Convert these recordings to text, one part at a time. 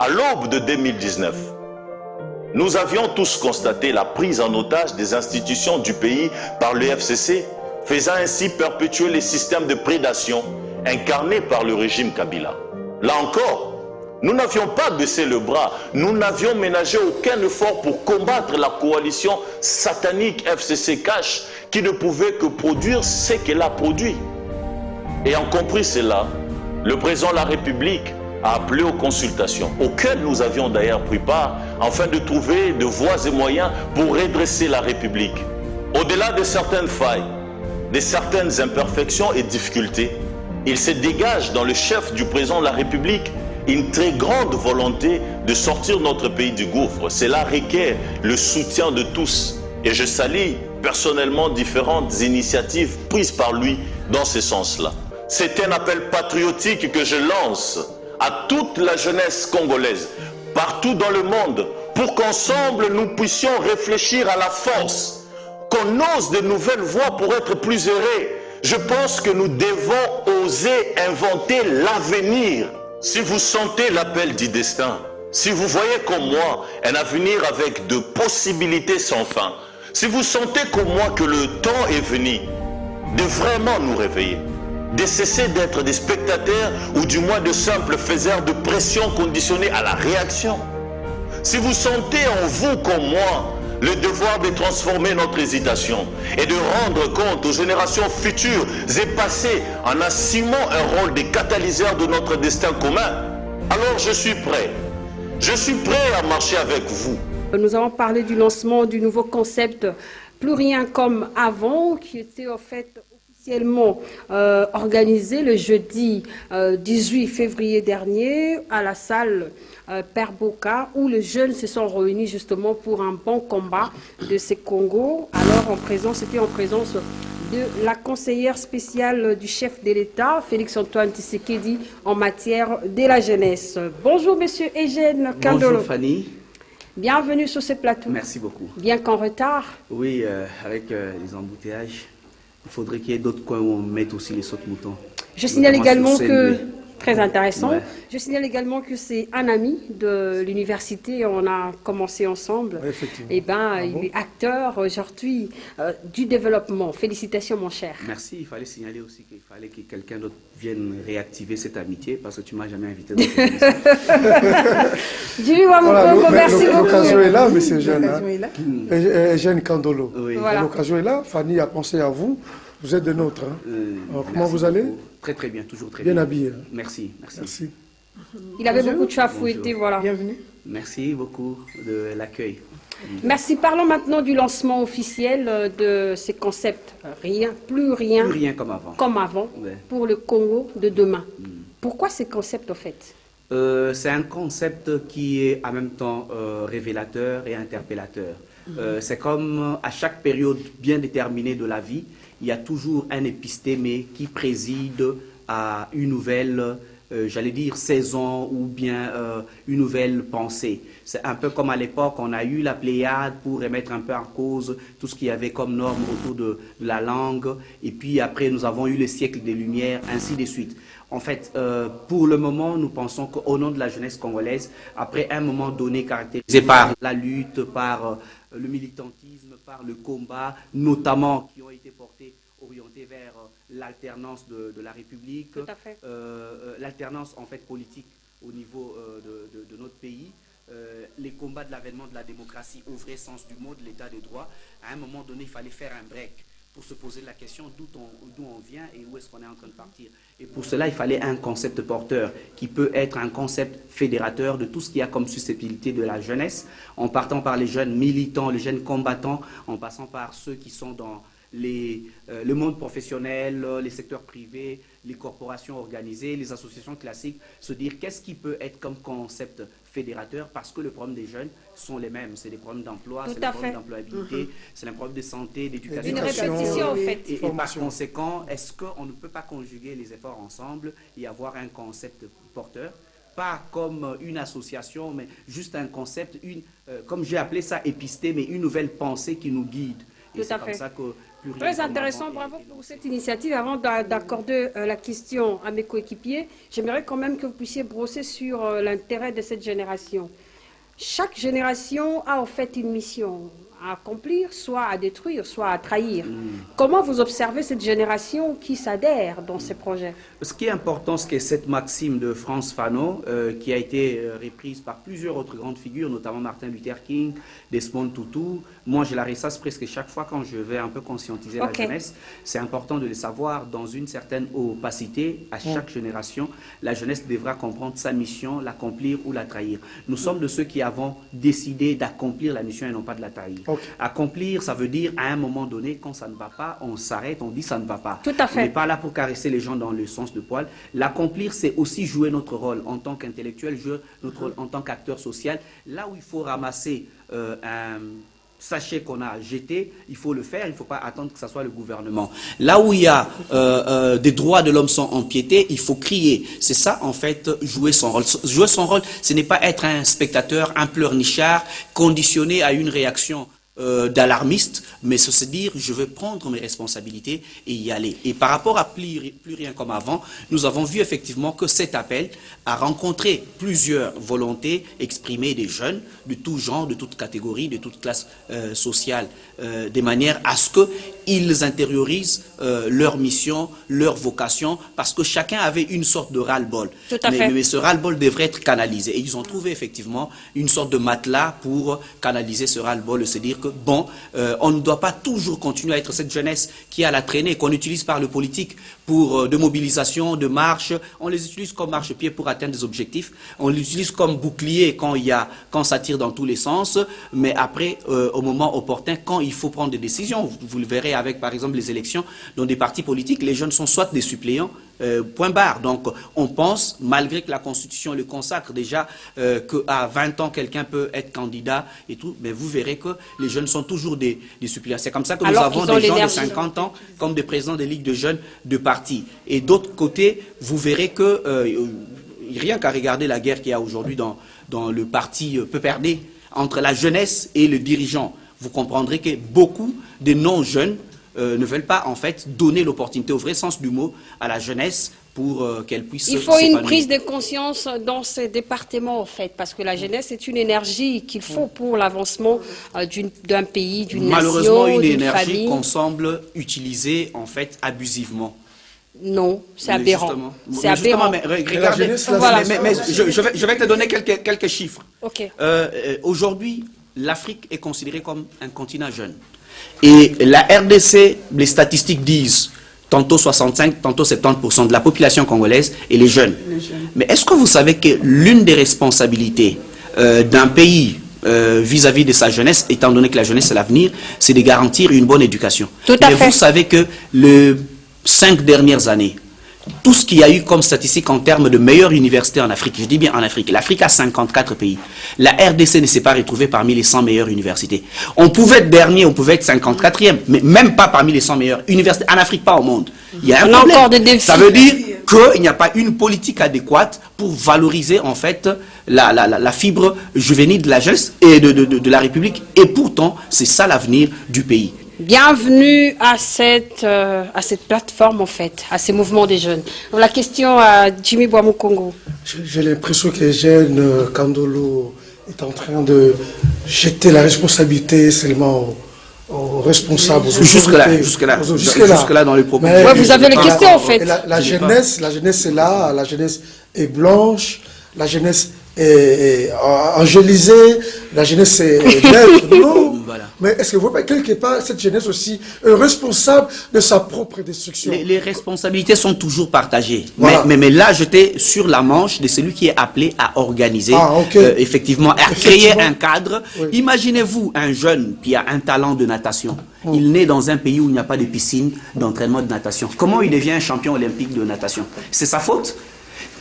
À l'aube de 2019, nous avions tous constaté la prise en otage des institutions du pays par le FCC, faisant ainsi perpétuer les systèmes de prédation incarnés par le régime Kabila. Là encore, nous n'avions pas baissé le bras, nous n'avions ménagé aucun effort pour combattre la coalition satanique FCC-Cash qui ne pouvait que produire ce qu'elle a produit. Ayant compris cela, le président de la République a appelé aux consultations, auxquelles nous avions d'ailleurs pris part, afin de trouver de voies et moyens pour redresser la République. Au-delà de certaines failles, de certaines imperfections et difficultés, il se dégage dans le chef du président de la République une très grande volonté de sortir notre pays du gouffre. Cela requiert le soutien de tous. Et je salue personnellement différentes initiatives prises par lui dans ce sens-là. C'est un appel patriotique que je lance à toute la jeunesse congolaise, partout dans le monde, pour qu'ensemble nous puissions réfléchir à la force, qu'on ose de nouvelles voies pour être plus heureux. Je pense que nous devons oser inventer l'avenir. Si vous sentez l'appel du destin, si vous voyez comme moi un avenir avec de possibilités sans fin, si vous sentez comme moi que le temps est venu de vraiment nous réveiller, de cesser d'être des spectateurs ou du moins de simples faiseurs de pression conditionnés à la réaction, si vous sentez en vous comme moi le devoir de transformer notre hésitation et de rendre compte aux générations futures et passées en assumant un rôle de catalyseur de notre destin commun, alors je suis prêt. Je suis prêt à marcher avec vous. Nous avons parlé du lancement du nouveau concept Plus rien comme avant, qui était en fait officiellement organisé le jeudi 18 février dernier à la salle Père Boka, où les jeunes se sont réunis justement pour un bon combat de ces Congos. Alors c'était en présence de la conseillère spéciale du chef de l'État, Félix-Antoine Tshisekedi, en matière de la jeunesse. Bonjour Monsieur Eugène Kandolo. Bonjour Fanny. Bienvenue sur ce plateau. Merci beaucoup. Bien qu'en retard. Oui, avec les embouteillages, il faudrait qu'il y ait d'autres coins où on mette aussi les sautes-moutons. Je signale également que... Très intéressant. Ouais. Je signale également que c'est un ami de l'université. On a commencé ensemble. Oui, effectivement. Et il est acteur aujourd'hui du développement. Félicitations, mon cher. Merci. Il fallait signaler aussi qu'il fallait que quelqu'un d'autre vienne réactiver cette amitié parce que tu m'as jamais invité dans cette émission. Julie Wamukongo, merci beaucoup. L'occasion est là, monsieur Eugène Kandolo. Oui. Voilà. L'occasion est là. Fanny a pensé à vous. Vous êtes de nôtres. Hein. Alors, comment vous allez? Très très bien, toujours très bien. bien. Habillé. Merci, merci. Merci. Il avait beaucoup de choses à fouetter, voilà. Bienvenue. Merci beaucoup de l'accueil. Merci. Parlons maintenant du lancement officiel de ces concepts. Plus rien Comme avant. Ouais. Pour le Congo de demain. Pourquoi ces concepts, en fait? C'est un concept qui est en même temps révélateur et interpellateur. C'est comme à chaque période bien déterminée de la vie, il y a toujours un épistémé qui préside à une nouvelle, j'allais dire, saison ou bien une nouvelle pensée. C'est un peu comme à l'époque, on a eu la Pléiade pour remettre un peu en cause tout ce qu'il y avait comme norme autour de la langue. Et puis après, nous avons eu le siècle des Lumières, ainsi de suite. En fait, pour le moment, nous pensons qu'au nom de la jeunesse congolaise, après un moment donné caractérisé par la lutte, par le militantisme, par le combat, notamment qui ont été orientés vers l'alternance de la République, l'alternance en fait politique au niveau de notre pays, les combats de l'avènement de la démocratie au vrai sens du mot, de l'état de droit. À un moment donné, il fallait faire un break pour se poser la question d'où on vient et où est-ce qu'on est en train de partir. Et pour cela, il fallait un concept porteur qui peut être un concept fédérateur de tout ce qu'il y a comme susceptibilité de la jeunesse, en partant par les jeunes militants, les jeunes combattants, en passant par ceux qui sont dans le monde professionnel, les secteurs privés, les corporations organisées, les associations classiques, se dire qu'est-ce qui peut être comme concept fédérateur, parce que les problèmes des jeunes sont les mêmes. C'est des problèmes d'emploi, c'est des problèmes d'employabilité, c'est un problème de santé, d'éducation. Une répétition, en fait. Et par conséquent, est-ce qu'on ne peut pas conjuguer les efforts ensemble et avoir un concept porteur, pas comme une association, mais juste un concept, comme j'ai appelé ça épisté, mais une nouvelle pensée qui nous guide. Et c'est comme ça que plus rien Très comme intéressant, avant bravo est pour lancé. cette initiative. Avant d'accorder la question à mes coéquipiers, j'aimerais quand même que vous puissiez brosser sur l'intérêt de cette génération. Chaque génération a en fait une mission à accomplir, soit à détruire, soit à trahir. Comment vous observez cette génération qui s'adhère dans ces projets? Ce qui est important, c'est que cette maxime de Frantz Fanon, qui a été reprise par plusieurs autres grandes figures, notamment Martin Luther King, Desmond Tutu. Moi, je la ressasse presque chaque fois quand je vais un peu conscientiser la jeunesse. C'est important de le savoir dans une certaine opacité. À chaque génération, la jeunesse devra comprendre sa mission, l'accomplir ou la trahir. Nous sommes de ceux qui avons décidé d'accomplir la mission et non pas de la trahir. Accomplir, ça veut dire à un moment donné, quand ça ne va pas, on s'arrête, on dit ça ne va pas. Tout à fait. On n'est pas là pour caresser les gens dans le sens de poil. L'accomplir, c'est aussi jouer notre rôle en tant qu'intellectuel, jouer notre rôle en tant qu'acteur social. Là où il faut ramasser un sachet qu'on a jeté, il faut le faire, il ne faut pas attendre que ce soit le gouvernement. Là où il y a des droits de l'homme sont empiétés, il faut crier. C'est ça, en fait, jouer son rôle. Jouer son rôle, ce n'est pas être un spectateur, un pleurnichard, conditionné à une réaction d'alarmiste, mais c'est se dire je vais prendre mes responsabilités et y aller. Et par rapport à plus rien comme avant, nous avons vu effectivement que cet appel a rencontré plusieurs volontés exprimées des jeunes de tout genre, de toute catégorie, de toute classe sociale, de manière à ce qu'ils intériorisent leur mission, leur vocation, parce que chacun avait une sorte de ras-le-bol. Mais ce ras-le-bol devrait être canalisé. Et ils ont trouvé effectivement une sorte de matelas pour canaliser ce ras-le-bol et se dire que bon, on ne doit pas toujours continuer à être cette jeunesse qui a la traînée, qu'on utilise par le politique pour de mobilisation, de marche. On les utilise comme marche-pied pour atteindre des objectifs. On les utilise comme bouclier quand ça tire dans tous les sens. Mais après, au moment opportun, quand il faut prendre des décisions, vous le verrez avec par exemple les élections dans des partis politiques, les jeunes sont soit des suppléants, point barre. Donc on pense, malgré que la Constitution le consacre déjà, qu'à 20 ans quelqu'un peut être candidat et tout, mais vous verrez que les jeunes sont toujours des suppléants. C'est comme ça que nous avons des gens de 50 ans comme des présidents des ligues de jeunes de partis. Et d'autre côté, vous verrez que rien qu'à regarder la guerre qu'il y a aujourd'hui dans le parti PPRD entre la jeunesse et le dirigeant, vous comprendrez que beaucoup de non-jeunes ne veulent pas en fait donner l'opportunité au vrai sens du mot à la jeunesse pour qu'elle puisse s'épanouir. Il faut une prise de conscience dans ces départements en fait, parce que la jeunesse est une énergie qu'il faut pour l'avancement d'un pays, d'une nation, malheureusement une d'une énergie famille. qu'on semble utiliser en fait abusivement. Non, c'est aberrant. C'est aberrant. Mais regardez, mais je vais te donner quelques chiffres. Okay. Aujourd'hui, l'Afrique est considérée comme un continent jeune. Et la RDC, les statistiques disent tantôt 65, tantôt 70% de la population congolaise et les jeunes. Mais est-ce que vous savez que l'une des responsabilités d'un pays vis-à-vis de sa jeunesse, étant donné que la jeunesse c'est l'avenir, c'est de garantir une bonne éducation? Tout à fait. Vous savez que les 5 dernières années, tout ce qu'il y a eu comme statistique en termes de meilleures universités en Afrique, je dis bien en Afrique, l'Afrique a 54 pays. La RDC ne s'est pas retrouvée parmi les 100 meilleures universités. On pouvait être dernier, on pouvait être 54e, mais même pas parmi les 100 meilleures universités en Afrique, pas au monde. Il y a un problème. Encore des défis. Ça veut dire qu'il n'y a pas une politique adéquate pour valoriser en fait la fibre juvénile de la jeunesse et de la République. Et pourtant, c'est ça l'avenir du pays. Bienvenue à cette plateforme, en fait, à ces mouvements des jeunes. Donc, la question à Jimmy Bouamoukongo. J'ai l'impression que les jeunes, Kandolo est en train de jeter la responsabilité seulement aux responsables. Jusque-là dans les propos. Ouais, vous avez les questions, en fait. La jeunesse est là, la jeunesse est blanche, la jeunesse est angélisée, la jeunesse est neutre. Non. Voilà. Mais est-ce que vous voyez quelque part cette jeunesse aussi est responsable de sa propre destruction? Les responsabilités sont toujours partagées. Voilà. Mais là, j'étais sur la manche de celui qui est appelé à organiser, effectivement, à créer un cadre. Oui. Imaginez-vous un jeune qui a un talent de natation. Il naît dans un pays où il n'y a pas de piscine d'entraînement de natation. Comment il devient un champion olympique de natation? C'est sa faute?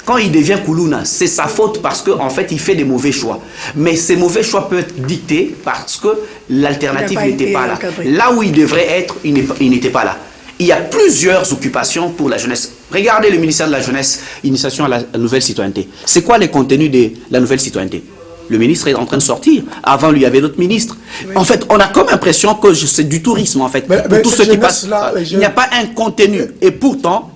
Quand il devient Koulouna, c'est sa faute parce qu'en fait, il fait des mauvais choix. Mais ces mauvais choix peuvent être dictés parce que l'alternative n'était pas là. Là où il devrait être, il n'était pas là. Il y a plusieurs occupations pour la jeunesse. Regardez le ministère de la Jeunesse, initiation à la nouvelle citoyenneté. C'est quoi les contenus de la nouvelle citoyenneté? Le ministre est en train de sortir. Avant, lui, il y avait d'autres ministres. Oui. En fait, on a comme l'impression que c'est du tourisme, en fait. Mais tout ce qui passe, il n'y a pas un contenu. Et pourtant,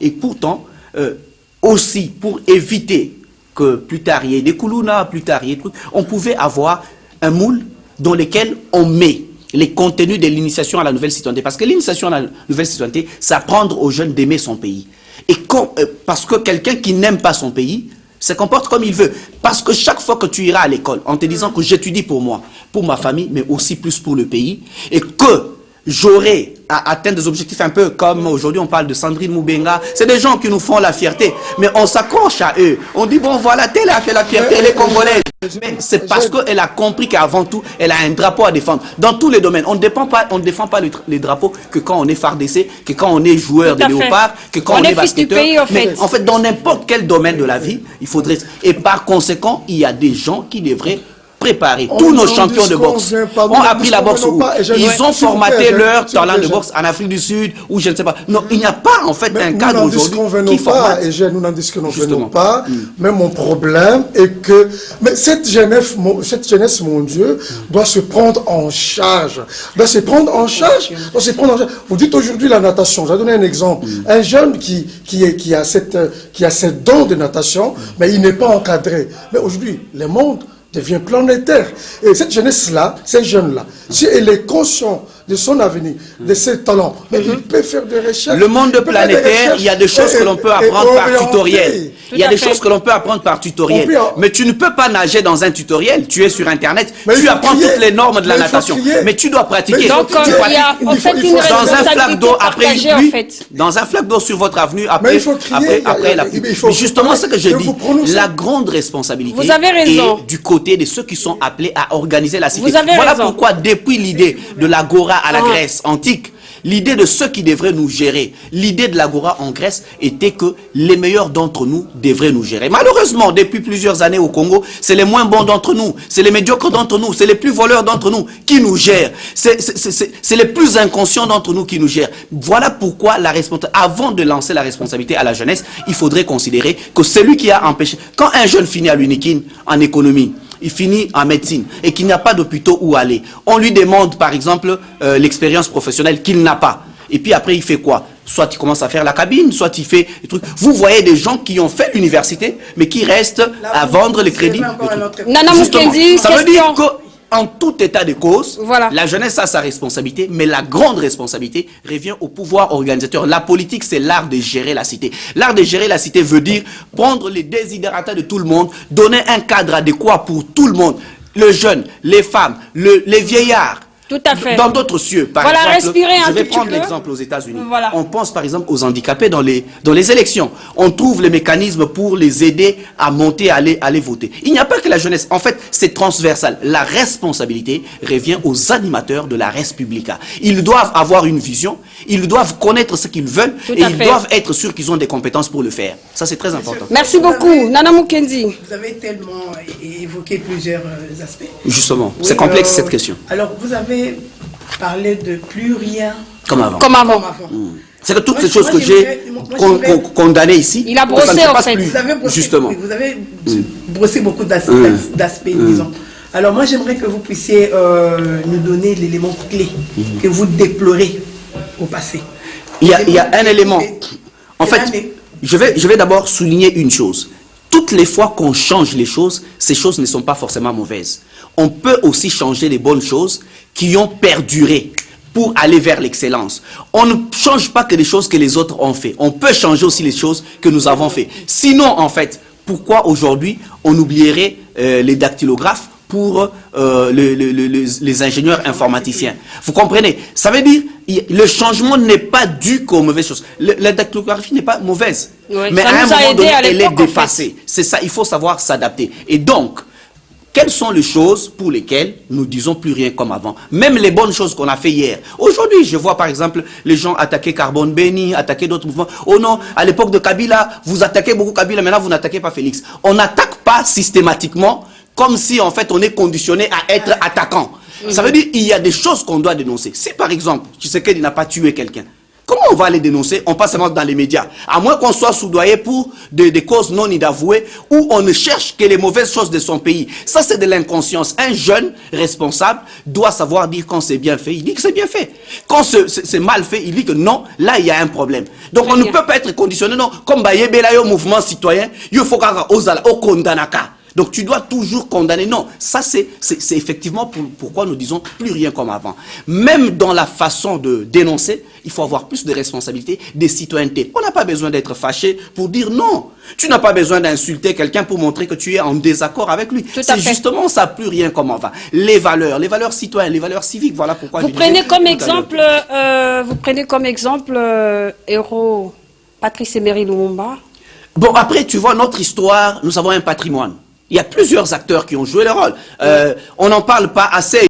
aussi, pour éviter que plus tard, il y ait des koulouna, plus tard, il y ait des trucs, on pouvait avoir un moule dans lequel on met les contenus de l'initiation à la nouvelle citoyenneté. Parce que l'initiation à la nouvelle citoyenneté, c'est apprendre aux jeunes d'aimer son pays. Et parce que quelqu'un qui n'aime pas son pays se comporte comme il veut. Parce que chaque fois que tu iras à l'école, en te disant que j'étudie pour moi, pour ma famille, mais aussi plus pour le pays, et que j'aurai à atteindre des objectifs un peu comme aujourd'hui on parle de Sandrine Moubenga, c'est des gens qui nous font la fierté, mais on s'accroche à eux. On dit bon voilà, telle a fait la fierté, elle est congolaise. Mais c'est parce qu'elle a compris qu'avant tout, elle a un drapeau à défendre. Dans tous les domaines, on ne défend pas les drapeaux que quand on est FARDC, que quand on est joueur de léopard, que quand on est basketteur. Mais en fait, dans n'importe quel domaine de la vie, il faudrait... Et par conséquent, il y a des gens qui devraient préparer. Tous nos champions de boxe ont appris la boxe. Ils ont formaté leur talent de boxe en Afrique du Sud ou je ne sais pas. Non, il n'y a pas en fait un cadre aujourd'hui qui formate. Et nous n'en disconvenons pas. Mais mon problème est que cette jeunesse, mon Dieu, doit se prendre en charge. Doit se prendre en charge. Vous dites aujourd'hui la natation. Je vais donner un exemple. Un jeune qui a cette don de natation, mais il n'est pas encadré. Mais aujourd'hui, le monde devient planétaire. Et cette jeunesse-là, ces jeunes-là, si elle est consciente de son avenir, de ses talents, mais il peut faire des recherches. Le monde planétaire, il y a des choses que l'on peut apprendre par tutoriel. Il y a des choses que l'on peut apprendre par tutoriel. Mais tu ne peux pas nager dans un tutoriel. Tu es sur Internet, tu apprends toutes les normes de la natation. Mais tu dois pratiquer. Donc, il y a en fait une responsabilité partagée, en fait. Dans un flaque d'eau sur votre avenue, après la pluie. Mais justement, ce que je dis, la grande responsabilité est du côté de ceux qui sont appelés à organiser la cité. Voilà pourquoi, depuis l'idée de l'agora à la Grèce antique, l'idée de ceux qui devraient nous gérer, l'idée de l'agora en Grèce était que les meilleurs d'entre nous devraient nous gérer. Malheureusement, depuis plusieurs années au Congo, c'est les moins bons d'entre nous, c'est les médiocres d'entre nous, c'est les plus voleurs d'entre nous qui nous gèrent. C'est les plus inconscients d'entre nous qui nous gèrent. Voilà pourquoi avant de lancer la responsabilité à la jeunesse, il faudrait considérer que celui qui a empêché... Quand un jeune finit à l'UNIKIN en économie, il finit en médecine et qu'il n'y a pas d'hôpitaux où aller. On lui demande, par exemple, l'expérience professionnelle qu'il n'a pas. Et puis après, il fait quoi? Soit il commence à faire la cabine, soit il fait des trucs. Vous voyez des gens qui ont fait l'université, mais qui restent à vendre les crédits. Nana Mukendi, ça veut dire qu'en tout état de cause, la jeunesse a sa responsabilité, mais la grande responsabilité revient au pouvoir organisateur. La politique, c'est l'art de gérer la cité. L'art de gérer la cité veut dire prendre les desiderata de tout le monde, donner un cadre adéquat pour tout le monde. Le jeune, les femmes, les vieillards. Tout à fait. Dans d'autres cieux, par exemple, je vais prendre l'exemple aux États-Unis. On pense par exemple aux handicapés dans les élections. On trouve les mécanismes pour les aider à monter, à aller voter. Il n'y a pas que la jeunesse. En fait, c'est transversal. La responsabilité revient aux animateurs de la Res Publica. Ils doivent avoir une vision, ils doivent connaître ce qu'ils veulent et ils doivent être sûrs qu'ils ont des compétences pour le faire. Ça, c'est très important. Merci beaucoup. Nana Mukendi. Vous avez tellement évoqué plusieurs aspects. Justement, c'est complexe cette question. Alors, vous avez parler de plus rien comme avant. C'est que toutes ces choses que j'ai condamnées ici, il a brossé en fait. Vous avez brossé beaucoup d'aspects, disons. Alors moi, j'aimerais que vous puissiez nous donner l'élément clé que vous déplorez au passé. Il y a un élément. En fait, je vais d'abord souligner une chose. Toutes les fois qu'on change les choses, ces choses ne sont pas forcément mauvaises. On peut aussi changer les bonnes choses qui ont perduré pour aller vers l'excellence. On ne change pas que les choses que les autres ont fait. On peut changer aussi les choses que nous avons fait. Sinon, en fait, pourquoi aujourd'hui on oublierait les dactylographes pour les ingénieurs informaticiens? Vous comprenez? Ça veut dire le changement n'est pas dû qu'aux mauvaises choses. La dactylographie n'est pas mauvaise. Mais à un moment donné, elle est dépassée. C'est ça, il faut savoir s'adapter. Et donc, quelles sont les choses pour lesquelles nous disons plus rien comme avant? Même les bonnes choses qu'on a fait hier. Aujourd'hui, je vois par exemple les gens attaquer Carbone Béni, attaquer d'autres mouvements. Oh non, à l'époque de Kabila, vous attaquez beaucoup Kabila, maintenant vous n'attaquez pas Félix. On n'attaque pas systématiquement comme si en fait on est conditionné à être attaquant. Ça veut dire qu'il y a des choses qu'on doit dénoncer. Si par exemple, Tshisekedi n'a pas tué quelqu'un, Comment on va les dénoncer? On passe seulement dans les médias. À moins qu'on soit soudoyé pour des causes non inavouées où on ne cherche que les mauvaises choses de son pays. Ça, c'est de l'inconscience. Un jeune responsable doit savoir dire quand c'est bien fait. Il dit que c'est bien fait. Quand c'est mal fait, il dit que non, là, il y a un problème. Donc, on ne peut pas être conditionné. Non, comme Bayebela, au mouvement citoyen, il faut qu'on condamne. Donc tu dois toujours condamner. Non, ça c'est effectivement pourquoi nous disons plus rien comme avant. Même dans la façon de dénoncer, il faut avoir plus de responsabilité, de citoyenneté. On n'a pas besoin d'être fâché pour dire non. Tu n'as pas besoin d'insulter quelqu'un pour montrer que tu es en désaccord avec lui. C'est justement ça, plus rien comme avant. Les valeurs citoyennes, les valeurs civiques, voilà pourquoi vous prenez comme exemple, héros Patrice Emery Lumumba. Bon, après, tu vois, notre histoire, nous avons un patrimoine. Il y a plusieurs acteurs qui ont joué le rôle. On n'en parle pas assez.